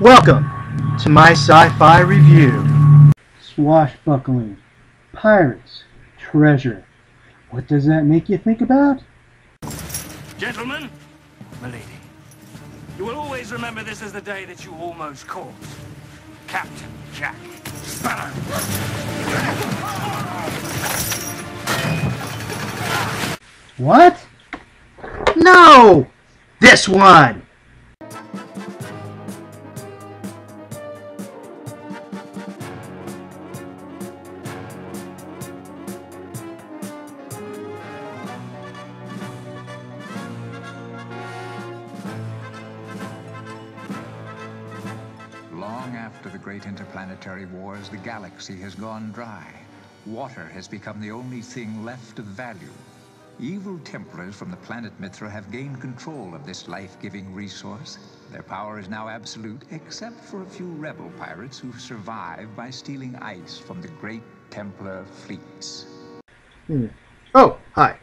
Welcome to my sci-fi review. Swashbuckling, pirates, treasure. What does that make you think about? Gentlemen, milady, you will always remember this as the day that you almost caught Captain Jack Sparrow. What? No! This one! Long after the great interplanetary wars, the galaxy has gone dry. Water has become the only thing left of value. Evil Templars from the planet Mithra have gained control of this life-giving resource. Their power is now absolute, except for a few rebel pirates who survive by stealing ice from the great Templar fleets. Oh, hi.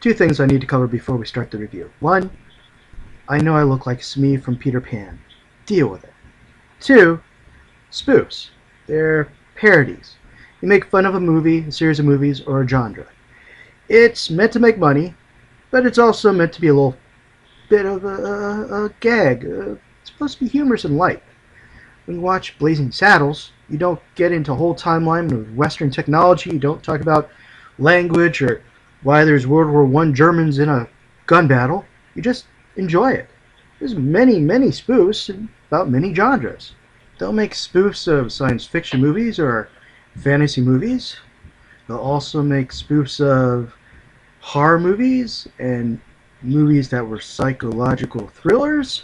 Two things I need to cover before we start the review. One, I know I look like Smee from Peter Pan. Deal with it. Two, spoofs. They're parodies. You make fun of a movie, a series of movies, or a genre. It's meant to make money, but it's also meant to be a little bit of a gag. It's supposed to be humorous and light. When you watch Blazing Saddles, you don't get into a whole timeline of Western technology. You don't talk about language or why there's World War I Germans in a gun battle. You just enjoy it. There's many, many spoofs about many genres. They'll make spoofs of science fiction movies or fantasy movies. They'll also make spoofs of horror movies and movies that were psychological thrillers.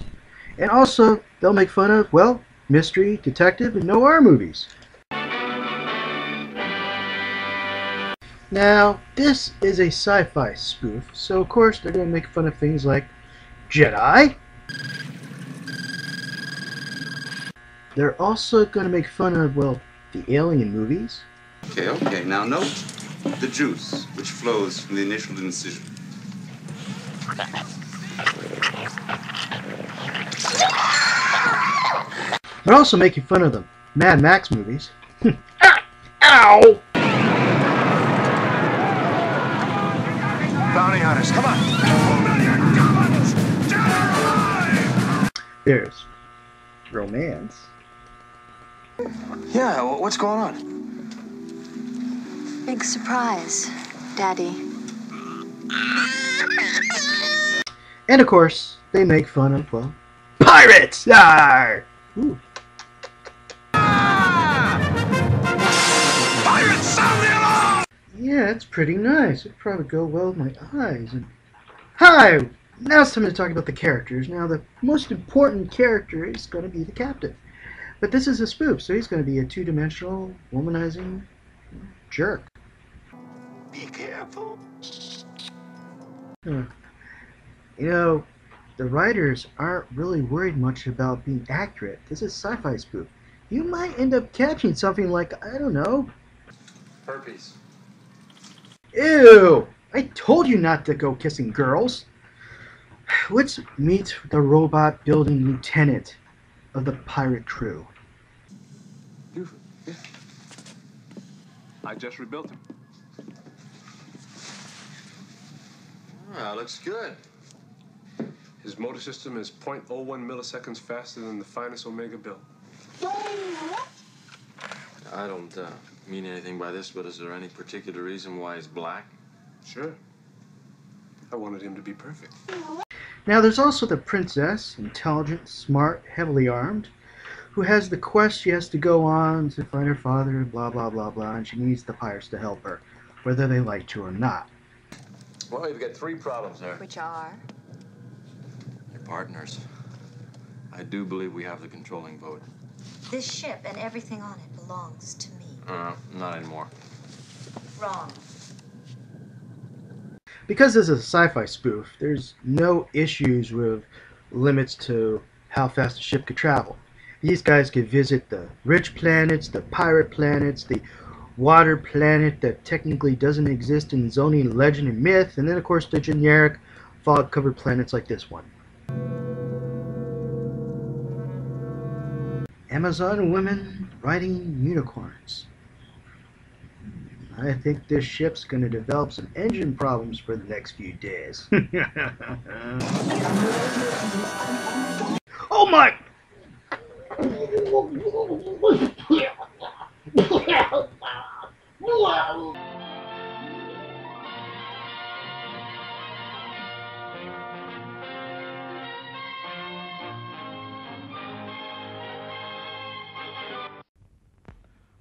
And also, they'll make fun of, well, mystery, detective, and noir movies. Now, this is a sci-fi spoof, so of course they're going to make fun of things like Jedi. They're also going to make fun of, well, the Alien movies. Okay. Now note the juice which flows from the initial incision. They're also making fun of the Mad Max movies. Ow! Bounty hunters, come on! There's romance. Yeah, what's going on? Big surprise, Daddy. And of course, they make fun of, well, pirates! Arr! Ooh. Pirates, sound the alarm! Yeah, it's pretty nice. It'd probably go well with my eyes. And hi! Now it's time to talk about the characters. Now, the most important character is going to be the captain. But this is a spoof, so he's going to be a two-dimensional, womanizing jerk. Be careful. You know, the writers aren't really worried much about being accurate. This is sci-fi spoof. You might end up catching something like, I don't know. Herpes. Ew! I told you not to go kissing girls. Let's meet the robot building lieutenant of the pirate crew. Beautiful. Yeah. I just rebuilt him. Ah, looks good. His motor system is 0.01 milliseconds faster than the finest Omega build. I don't mean anything by this, but is there any particular reason why he's black? Sure. I wanted him to be perfect. Now there's also the princess, intelligent, smart, heavily armed, who has the quest she has to go on to find her father, blah blah blah blah, and she needs the pirates to help her, whether they like to or not. Well, we've got three problems there. Which are? Your partners. I do believe we have the controlling vote. This ship and everything on it belongs to me. Not anymore. Wrong. Because this is a sci-fi spoof, there's no issues with limits to how fast a ship could travel. These guys could visit the rich planets, the pirate planets, the water planet that technically doesn't exist in zoning, legend, and myth, and then of course the generic fog-covered planets like this one. Amazon women riding unicorns. I think this ship's going to develop some engine problems for the next few days. Oh my!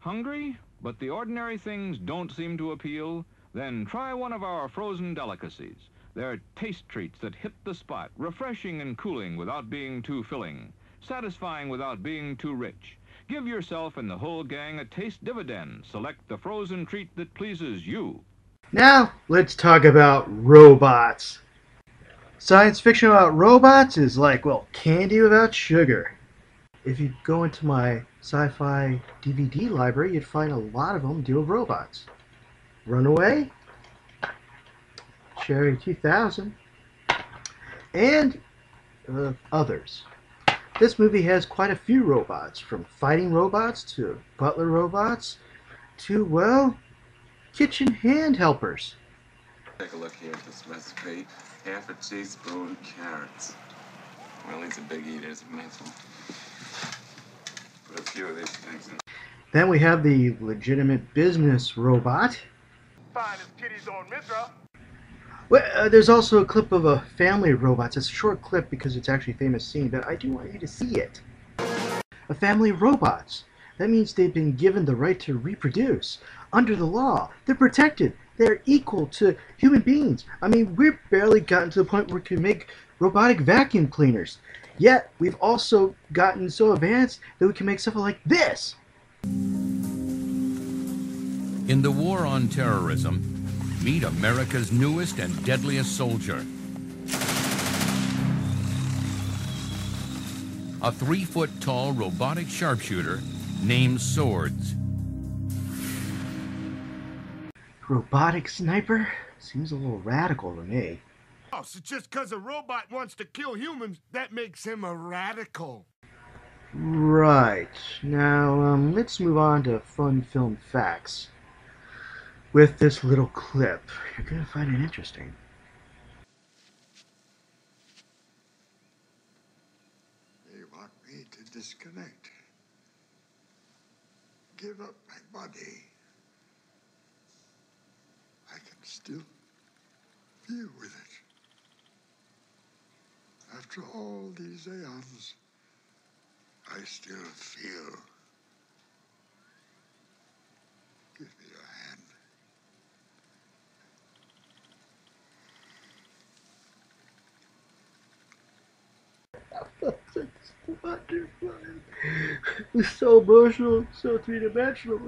Hungry, but the ordinary things don't seem to appeal? Then try one of our frozen delicacies. They're taste treats that hit the spot, refreshing and cooling without being too filling, satisfying without being too rich. Give yourself and the whole gang a taste dividend. Select the frozen treat that pleases you. Now, let's talk about robots. Science fiction about robots is like, well, candy without sugar. If you go into my sci-fi DVD library, you'd find a lot of them deal with robots. Runaway, Cherry 2000, and others. This movie has quite a few robots, from fighting robots to butler robots to, well, kitchen hand helpers. Take a look here at this recipe. Half a teaspoon carrots. Well, he's a big eater, as I mentioned. Put a few of these things in. Then we have the legitimate business robot. Finest kitties on Mithra. Well, there's also a clip of a family of robots. It's a short clip because it's actually a famous scene, but I do want you to see it. A family of robots. That means they've been given the right to reproduce. Under the law, they're protected. They're equal to human beings. I mean, we've barely gotten to the point where we can make robotic vacuum cleaners. Yet, we've also gotten so advanced that we can make stuff like this. In the war on terrorism, meet America's newest and deadliest soldier. A 3-foot-tall robotic sharpshooter named Swords. Robotic sniper? Seems a little radical to me. Oh, so just because a robot wants to kill humans, that makes him a radical. Right. Now, let's move on to fun film facts. With this little clip, you're going to find it interesting. They want me to disconnect. Give up my body. I can still feel with it. After all these aeons, I still feel. Give me your hand. It's wonderful. It's so emotional, so three-dimensional.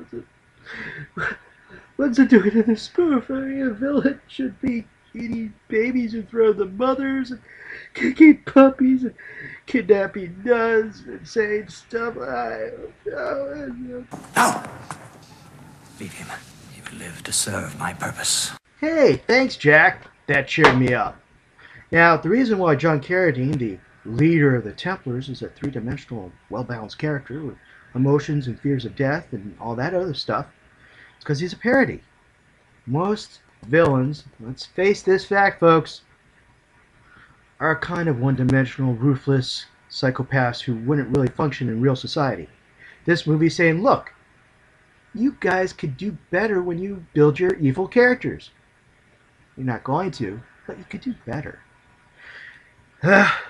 What's it doing to the spoof? I mean, a villain should be eating babies and throwing the mothers, and kicking puppies, and kidnapping nuns, and saying stuff. No! Leave him. He will live to serve my purpose. Hey, thanks, Jack. That cheered me up. Now, the reason why John Carradine, the leader of the Templars, is a three-dimensional, well-balanced character with emotions and fears of death and all that other stuff, is because he's a parody. Most villains, let's face this fact, folks, are kind of one-dimensional, ruthless psychopaths who wouldn't really function in real society. This movie's saying, look, you guys could do better when you build your evil characters. You're not going to, but you could do better.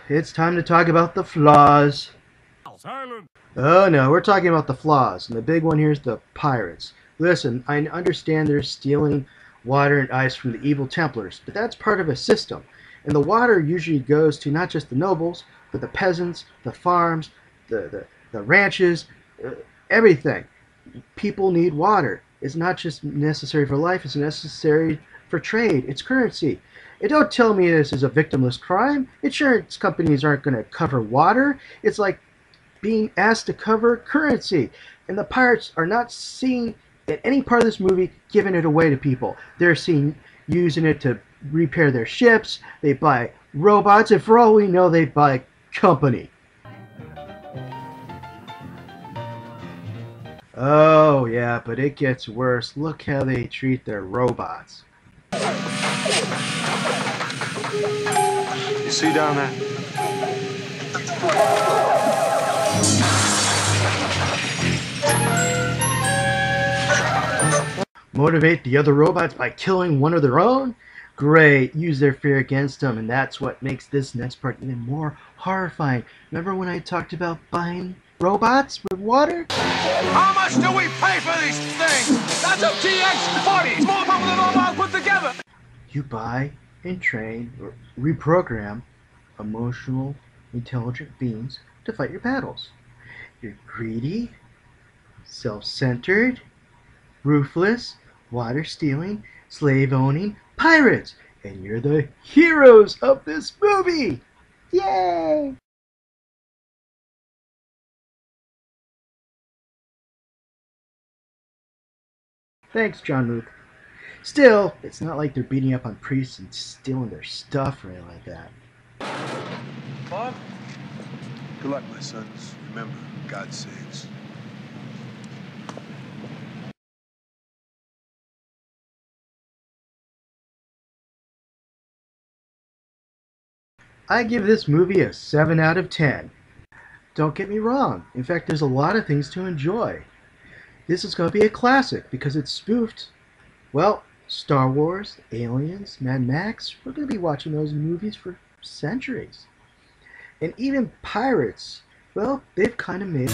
It's time to talk about the flaws. Oh no, we're talking about the flaws, and the big one here is the pirates. Listen, I understand they're stealing water and ice from the evil Templars, but that's part of a system. And the water usually goes to not just the nobles, but the peasants, the farms, the ranches, everything. People need water. It's not just necessary for life, it's necessary for trade. It's currency. And don't tell me this is a victimless crime. Insurance companies aren't going to cover water. It's like being asked to cover currency. And the pirates are not seen in any part of this movie giving it away to people. They're seen using it to repair their ships. They buy robots, and for all we know, they buy company. Oh, yeah, but it gets worse. Look how they treat their robots. You see down there? Motivate the other robots by killing one of their own? Great, use their fear against them, and that's what makes this next part even more horrifying. Remember when I talked about buying robots with water? How much do we pay for these things? That's a TX-40! It's more powerful than all ours put together! You buy and train or reprogram emotional, intelligent beings to fight your battles. You're greedy, self-centered, ruthless, water-stealing, slave-owning pirates, and you're the heroes of this movie! Yay! Thanks, John Luke. Still, it's not like they're beating up on priests and stealing their stuff or anything like that. Bob? Good luck, my sons. Remember, God saves. I give this movie a 7 out of 10. Don't get me wrong. In fact, there's a lot of things to enjoy. This is going to be a classic because it's spoofed, well, Star Wars, Aliens, Mad Max. We're going to be watching those movies for centuries. And even pirates, well, they've kind of made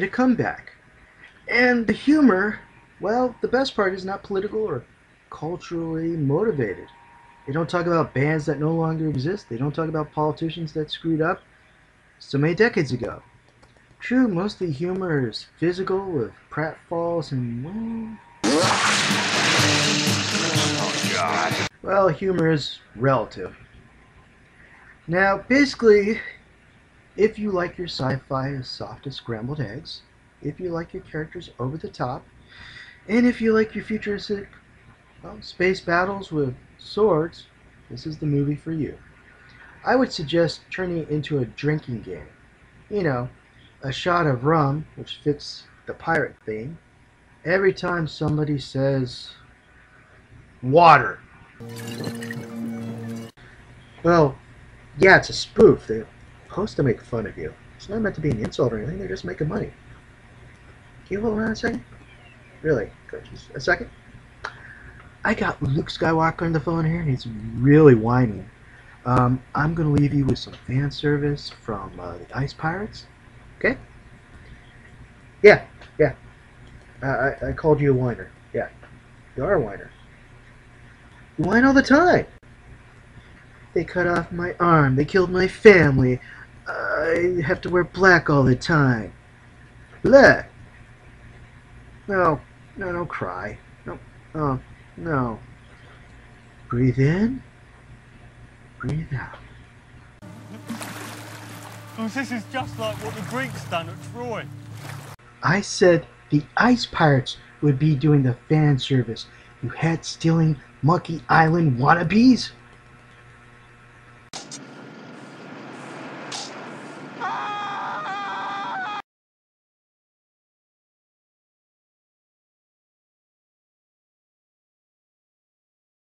a comeback. And the humor, well, the best part is not political or culturally motivated. They don't talk about bands that no longer exist. They don't talk about politicians that screwed up so many decades ago. True, most of the humor is physical with pratfalls and, Oh, God. well, humor is relative. Now, basically, if you like your sci-fi as soft as scrambled eggs, if you like your characters over the top, and if you like your futuristic, well, space battles with swords, this is the movie for you. I would suggest turning it into a drinking game. You know, a shot of rum, which fits the pirate theme, every time somebody says water. Well, yeah, it's a spoof. They're supposed to make fun of you. It's not meant to be an insult or anything. They're just making money. Can you hold on a second? Really? Just a second? I got Luke Skywalker on the phone here, and he's really whining. I'm going to leave you with some fan service from the Ice Pirates. Okay? Yeah. I called you a whiner. Yeah. You are a whiner. You whine all the time. They cut off my arm. They killed my family. I have to wear black all the time. Bleh. No, don't cry. No, oh, no. Breathe in. Breathe out. Because this is just like what the Greeks done at Troy. I said the Ice Pirates would be doing the fan service. You head-stealing Monkey Island wannabes?